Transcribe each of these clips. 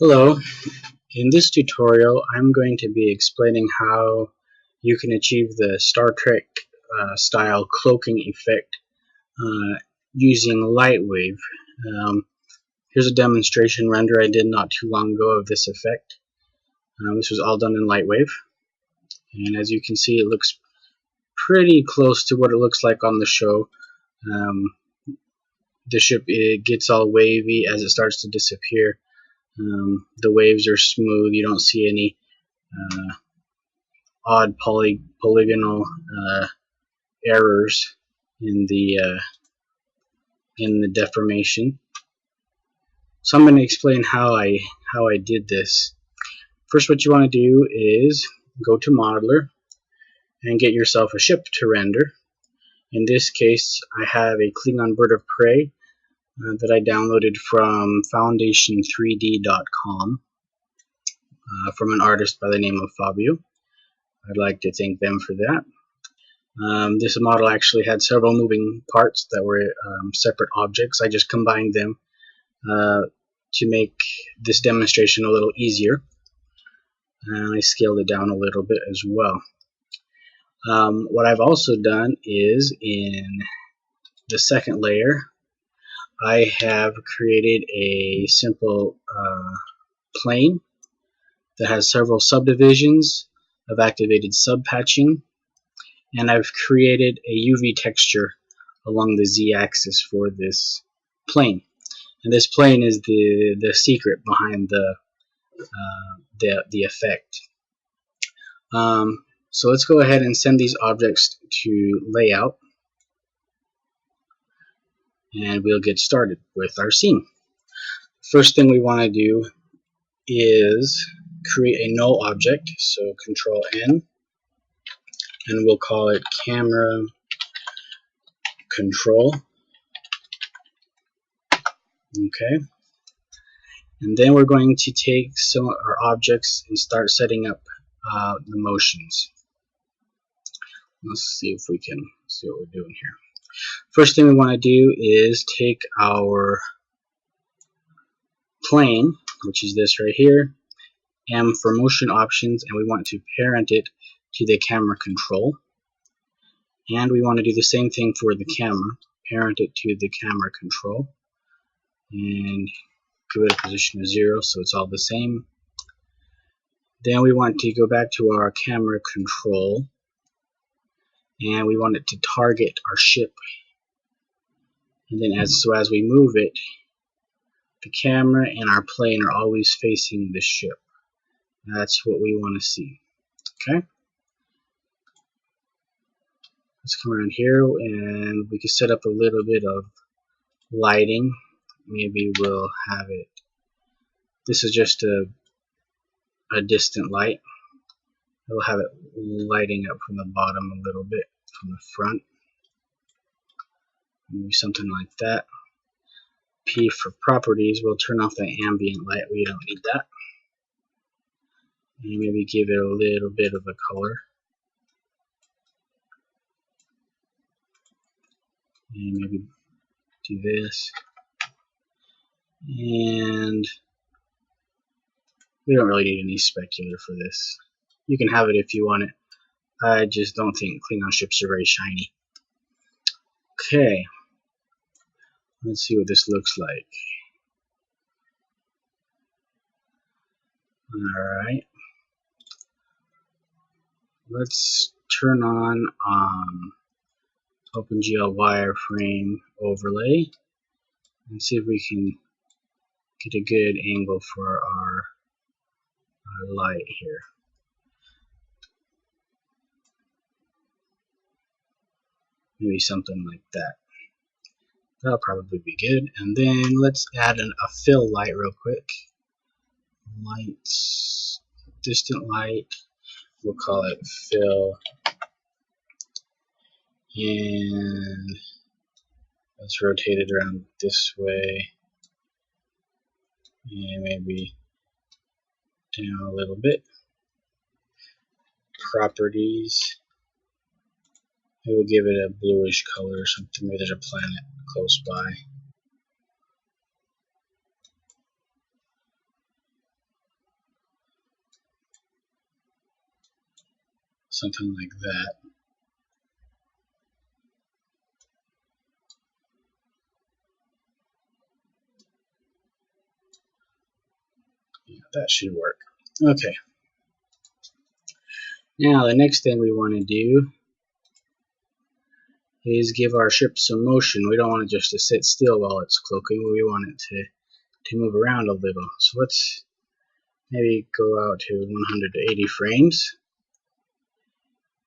Hello, in this tutorial I'm going to be explaining how you can achieve the Star Trek style cloaking effect using Lightwave. Here's a demonstration render I did not too long ago of this effect. This was all done in Lightwave, and as you can see it looks pretty close to what it looks like on the show. The ship, it gets all wavy as it starts to disappear. The waves are smooth. You don't see any odd polygonal errors in the deformation. So I'm going to explain how I did this. First, what you want to do is go to Modeler and get yourself a ship to render. In this case, I have a Klingon bird of prey that I downloaded from foundation3d.com from an artist by the name of Fabio. I'd like to thank them for that. This model actually had several moving parts that were separate objects. I just combined them to make this demonstration a little easier. And I scaled it down a little bit as well. What I've also done is in the second layer, I have created a simple plane that has several subdivisions of activated subpatching, and I've created a UV texture along the z-axis for this plane. And this plane is the secret behind the effect. So let's go ahead and send these objects to layout, and we'll get started with our scene. First thing we want to do is create a null object, so Control N, and we'll call it camera control. Okay, and then we're going to take some of our objects and start setting up the motions. Let's see if we can see what we're doing here. First thing we want to do is take our plane, which is this right here, M for motion options, and we want to parent it to the camera control. And we want to do the same thing for the camera, parent it to the camera control, and give it a position of 0 so it's all the same. Then we want to go back to our camera control, and we want it to target our ship. And then as we move it, the camera and our plane are always facing the ship. That's what we want to see. Okay? Let's come around here and we can set up a little bit of lighting. Maybe we'll have it. This is just a distant light. We'll have it lighting up from the bottom a little bit from the front. Maybe something like that. P for properties, we'll turn off the ambient light. We don't need that. And maybe give it a little bit of a color. And maybe do this. And we don't really need any specular for this. You can have it if you want it. I just don't think Klingon ships are very shiny. Okay. Let's see what this looks like. Alright. Let's turn on OpenGL wireframe overlay and see if we can get a good angle for our light here. Maybe something like that. That'll probably be good. And then let's add a fill light real quick. Lights, distant light. We'll call it fill. And let's rotate it around this way. And maybe down a little bit. Properties. We'll give it a bluish color or something. Maybe there's a planet close by. something like that. Yeah, that should work. Okay. Now the next thing we want to do is give our ship some motion. We don't want it just to sit still while it's cloaking. We want it to move around a little. So let's maybe go out to 180 frames.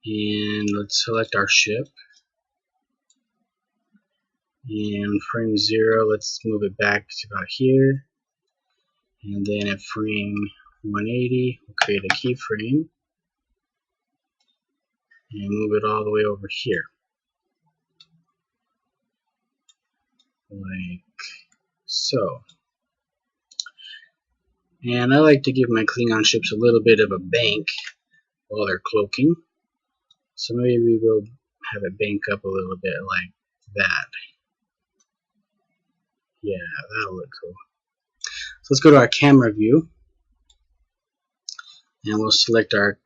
And let's select our ship. And frame 0, let's move it back to about here. And then at frame 180, we'll create a keyframe. And move it all the way over here. Like so. And I like to give my Klingon ships a little bit of a bank while they're cloaking. So maybe we'll have it bank up a little bit like that. Yeah, that'll look cool. So let's go to our camera view. And we'll select our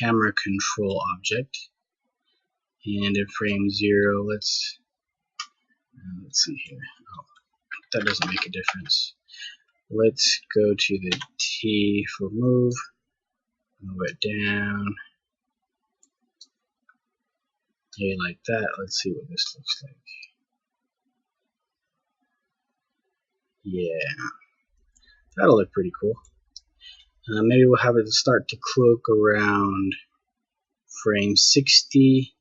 camera control object. And in frame 0, let's see here. Oh, that doesn't make a difference. Let's go to the T for move it down. Okay, like that. Let's see what this looks like. Yeah, that'll look pretty cool. Maybe we'll have it start to cloak around frame 60,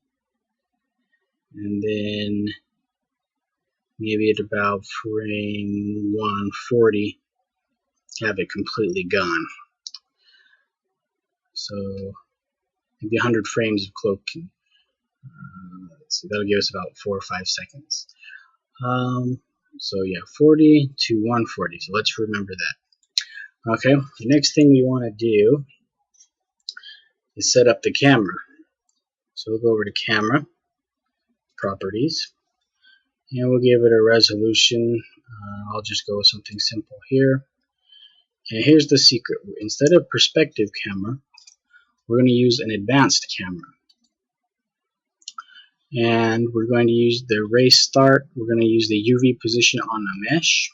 and then maybe at about frame 140 have it completely gone. So maybe 100 frames of cloaking. Let's see, that'll give us about 4 or 5 seconds. So yeah, 40 to 140. So let's remember that. Okay, the next thing we want to do is set up the camera. So we'll go over to camera, properties, and we'll give it a resolution. I'll just go with something simple here. And here's the secret. Instead of perspective camera, we're going to use an advanced camera. And we're going to use the ray start. We're going to use the UV position on the mesh.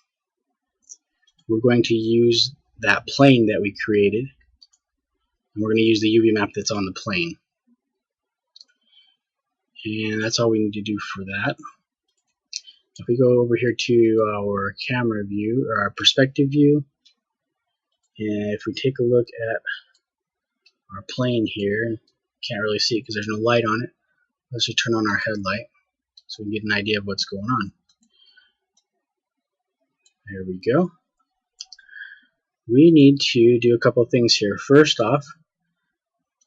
We're going to use that plane that we created. And we're going to use the UV map that's on the plane. And that's all we need to do for that. If we go over here to our camera view, or our perspective view, and if we take a look at our plane here, can't really see it because there's no light on it. Let's just turn on our headlight so we can get an idea of what's going on. There we go. We need to do a couple things here. First off,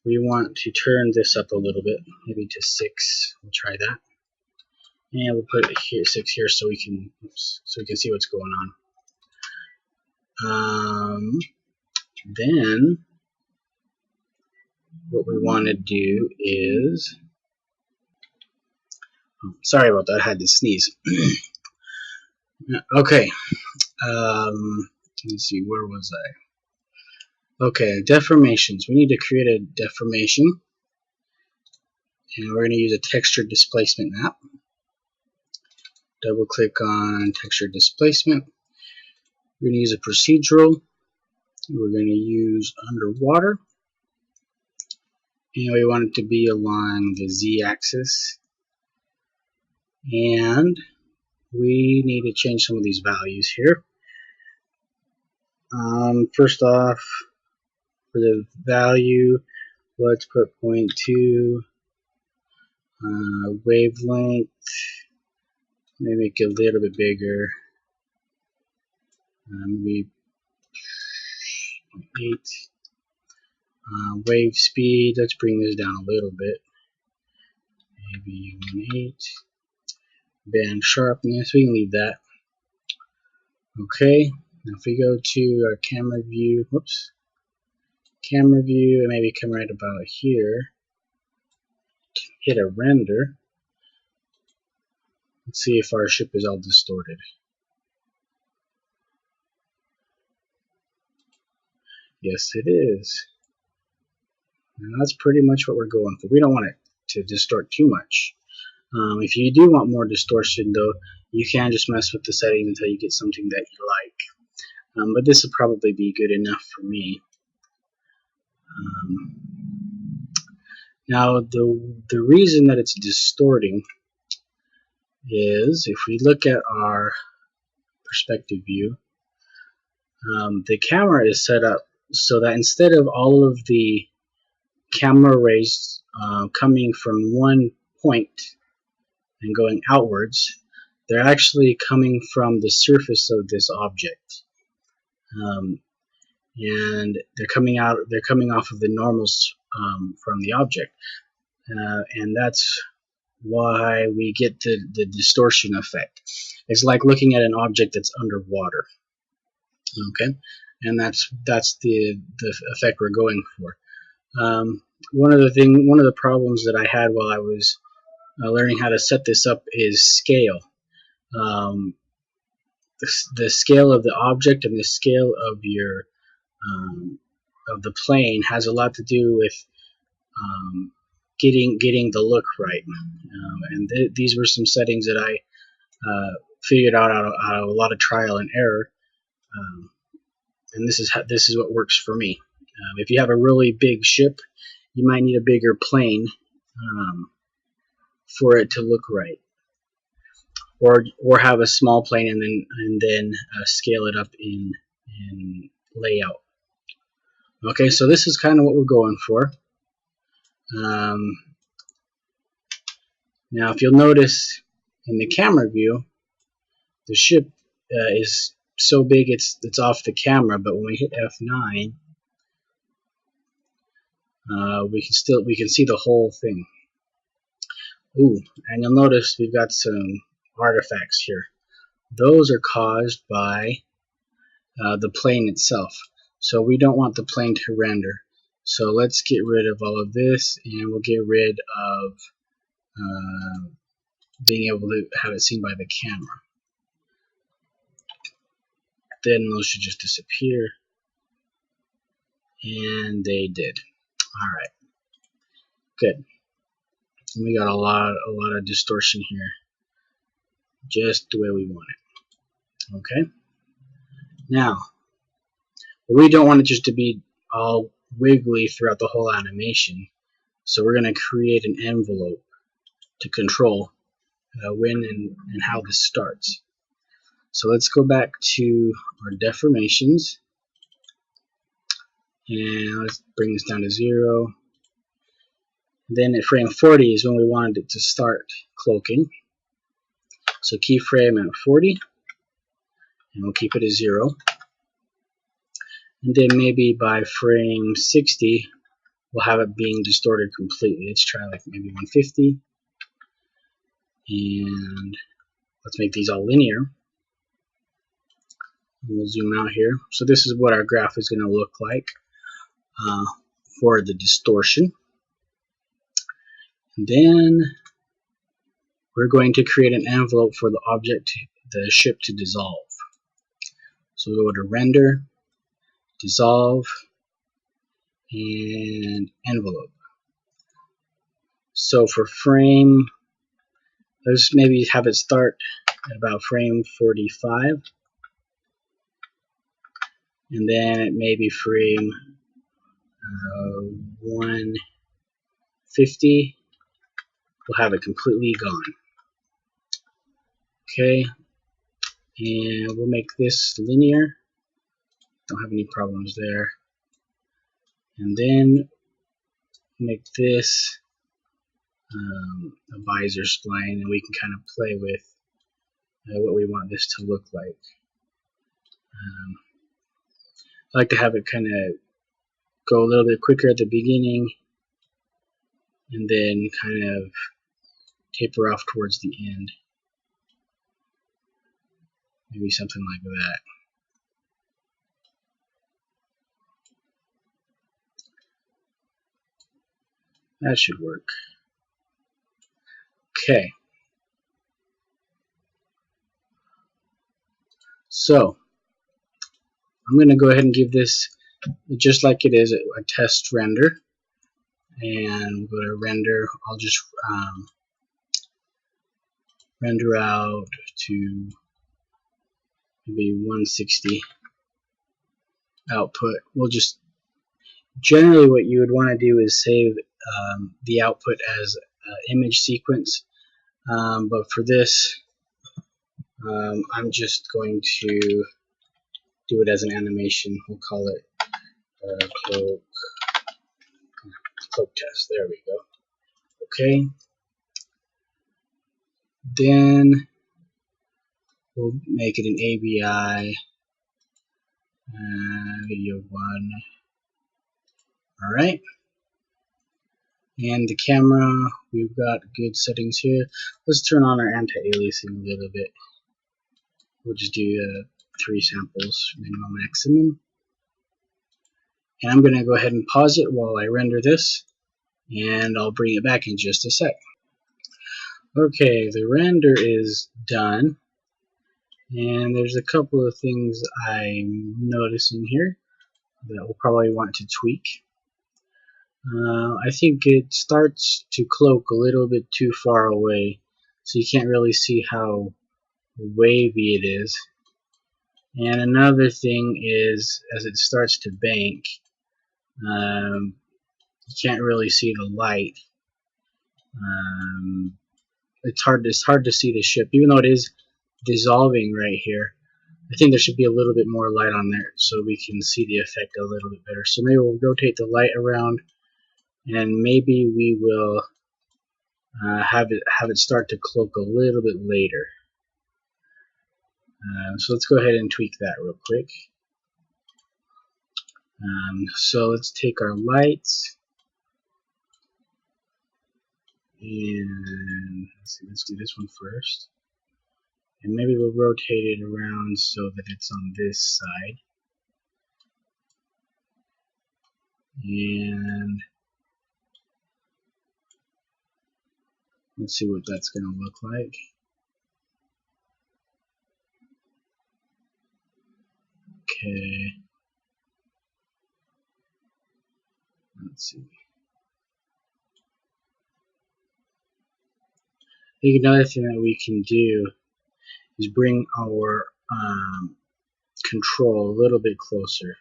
we want to turn this up a little bit, maybe to 6. We'll try that. And we'll put it here, 6 here, so we can see what's going on. Then what we want to do is, sorry about that, I had to sneeze. Okay, let's see, where was I? Okay, deformations. We need to create a deformation, and we're going to use a texture displacement map. Double click on texture displacement. We're going to use a procedural. We're going to use underwater, and we want it to be along the z-axis, and we need to change some of these values here. First off, for the value, let's put 0.2. Wavelength, maybe make it a little bit bigger. Maybe 0.8. Wave speed, let's bring this down a little bit. Maybe 1.8. Band sharpness, we can leave that. Okay, now if we go to our camera view, whoops, camera view, and maybe come right about here, hit a render. Let's see if our ship is all distorted. Yes, it is. And that's pretty much what we're going for. We don't want it to distort too much. If you do want more distortion, though, you can just mess with the settings until you get something that you like. But this will probably be good enough for me. Now, the reason that it's distorting is if we look at our perspective view, the camera is set up so that instead of all of the camera rays coming from one point and going outwards, they're actually coming from the surface of this object, and they're coming off of the normals from the object, and that's why we get the distortion effect. It's like looking at an object that's underwater. Okay, and that's the effect we're going for. One of the problems that I had while I was learning how to set this up is scale. The scale of the object and the scale of your of the plane has a lot to do with getting the look right. And these were some settings that I figured out of a lot of trial and error. And this is what works for me. If you have a really big ship, you might need a bigger plane for it to look right, or have a small plane and then scale it up in layout. Okay, so this is kind of what we're going for. Now, if you'll notice in the camera view, the ship is so big it's off the camera, but when we hit F9, we can see the whole thing. Ooh, and you'll notice we've got some artifacts here. Those are caused by the plane itself. So we don't want the plane to render. So let's get rid of all of this, and we'll get rid of being able to have it seen by the camera. Then those should just disappear. And they did. Alright. Good. And we got a lot of distortion here. Just the way we want it. Okay? Now, we don't want it just to be all wiggly throughout the whole animation. So we're going to create an envelope to control when and how this starts. So let's go back to our deformations, and let's bring this down to 0. Then at frame 40 is when we wanted it to start cloaking. So keyframe at 40, and we'll keep it at 0. And then maybe by frame 60, we'll have it being distorted completely. Let's try like maybe 150. And let's make these all linear. And we'll zoom out here. So this is what our graph is going to look like for the distortion. And then we're going to create an envelope for the object, the ship, to dissolve. So we'll go to Render, Dissolve, and Envelope. So for frame, let's maybe have it start at about frame 45. And then at maybe frame 150, we'll have it completely gone. Okay, and we'll make this linear. Don't have any problems there. And then make this a visor spline, and we can kind of play with what we want this to look like. I like to have it kind of go a little bit quicker at the beginning and then kind of taper off towards the end. Maybe something like that. That should work. Okay. So I'm going to go ahead and give this, just like it is, a test render. and we'll go to render. I'll just render out to maybe 160 output. We'll just, generally what you would want to do is save the output as image sequence, but for this I'm just going to do it as an animation. We'll call it cloak test. There we go. Okay, then we'll make it an ABI video 1. Alright, and the camera, we've got good settings here. Let's turn on our anti-aliasing a little bit. We'll just do 3 samples, minimum, maximum. And I'm going to go ahead and pause it while I render this, and I'll bring it back in just a sec. Okay, the render is done, and there's a couple of things I'm noticing here that we'll probably want to tweak. I think it starts to cloak a little bit too far away, so you can't really see how wavy it is. And another thing is, as it starts to bank, you can't really see the light. It's hard to see the ship, even though it is dissolving right here. I think there should be a little bit more light on there so we can see the effect a little bit better. So maybe we'll rotate the light around, and maybe we will have it start to cloak a little bit later. So let's go ahead and tweak that real quick. So let's take our lights, and let's do this one first. And maybe we'll rotate it around so that it's on this side. And let's see what that's going to look like. Okay. Let's see. I think another thing that we can do is bring our control a little bit closer.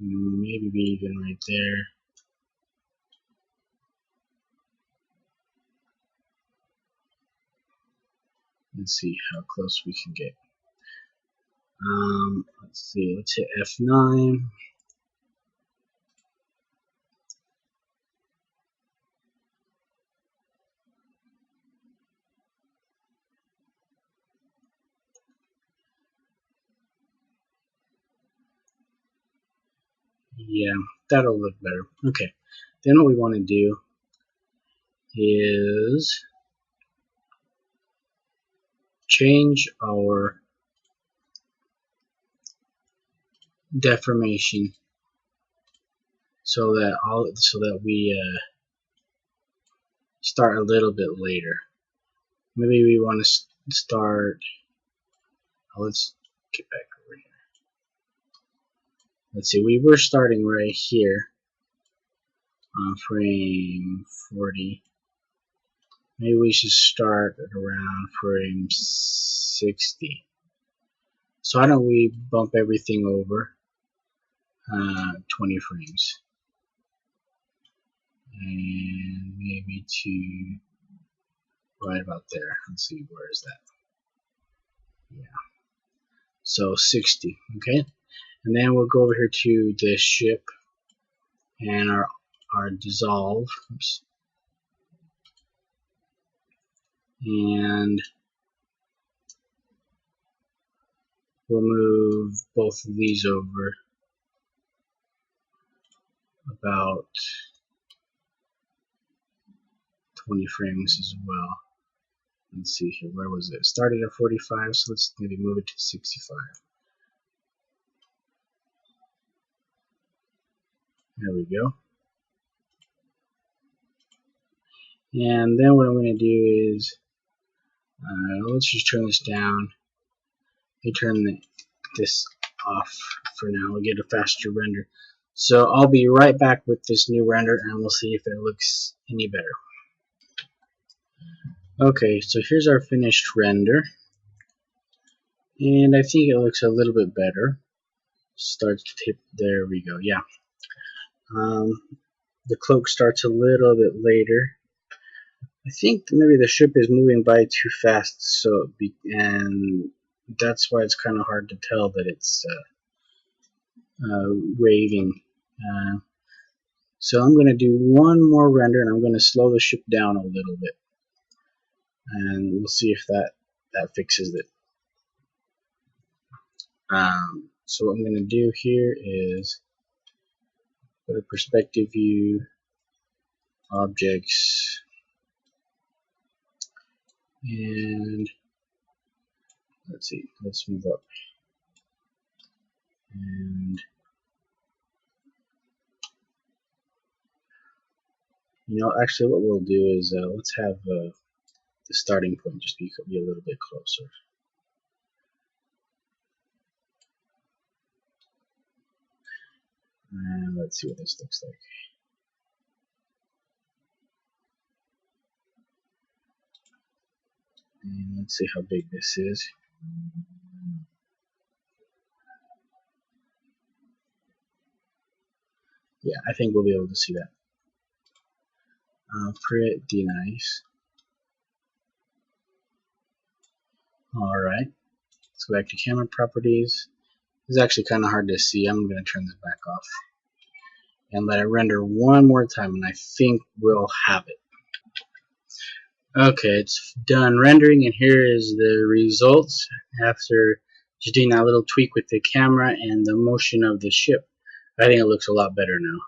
Maybe even right there. Let's see how close we can get. Let's see, let's hit F9. Yeah, that'll look better. Okay, then what we want to do is change our deformation so that we start a little bit later. Maybe we want to start. Let's get back over here. Let's see. We were starting right here on frame 40. Maybe we should start at around frame 60. So why don't we bump everything over 20 frames, and maybe to right about there. Let's see, where is that? Yeah, so 60. Okay, and then we'll go over here to the ship and our dissolve. Oops. And we'll move both of these over about 20 frames as well. Let's see here, where was it? Started at 45, so let's maybe move it to 65. There we go. And then what I'm going to do is, let's just turn this down. Let me turn this off for now. We'll get a faster render. So I'll be right back with this new render and we'll see if it looks any better. Okay, so here's our finished render, and I think it looks a little bit better. Starts to tip, there we go, yeah. The cloak starts a little bit later. I think maybe the ship is moving by too fast, and that's why it's kind of hard to tell that it's waving. So I'm going to do one more render, and I'm going to slow the ship down a little bit, and we'll see if that fixes it. So what I'm going to do here is go to perspective view, objects, and let's see, let's move up. And actually what we'll do is let's have the starting point just be a little bit closer. And let's see what this looks like. And let's see how big this is. Yeah, I think we'll be able to see that. Pretty nice. Alright, let's go back to camera properties. This is actually kind of hard to see. I'm going to turn this back off and let it render one more time, and I think we'll have it. Okay, it's done rendering, and here is the results after just doing that little tweak with the camera and the motion of the ship. I think it looks a lot better now.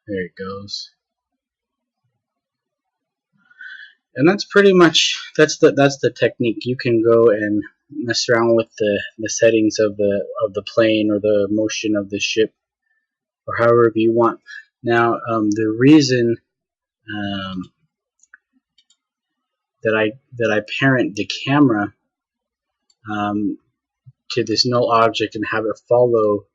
There it goes. And that's pretty much that's the technique. You can go and mess around with the settings of the plane or the motion of the ship, or however you want. Now, the reason that I parent the camera to this null object and have it follow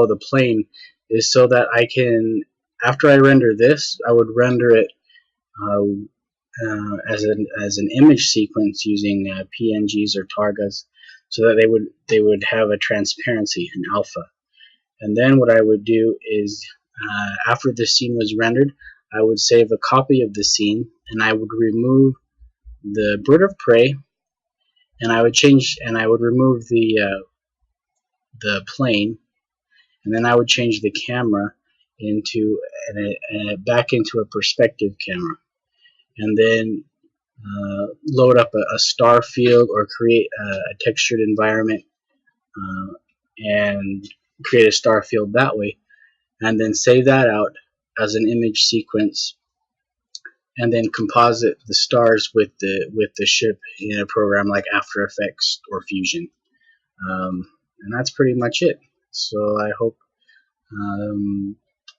the plane is so that I can, after I render this, I would render it as an image sequence using PNGs or targas, so that they would have a transparency, an alpha. And then what I would do is, after the scene was rendered, I would save a copy of the scene, and I would remove the bird of prey, and I would remove the plane, and then I would change the camera back into a perspective camera, and then load up a star field or create a textured environment and create a star field that way, and then save that out as an image sequence, and then composite the stars with the ship in a program like After Effects or Fusion. And that's pretty much it. So I hope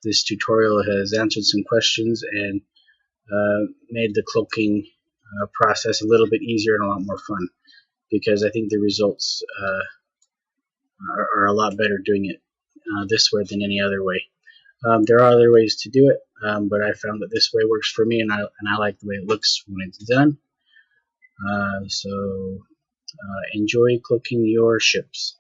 this tutorial has answered some questions and made the cloaking process a little bit easier and a lot more fun, because I think the results are a lot better doing it this way than any other way. There are other ways to do it, but I found that this way works for me, and I like the way it looks when it's done. So enjoy cloaking your ships.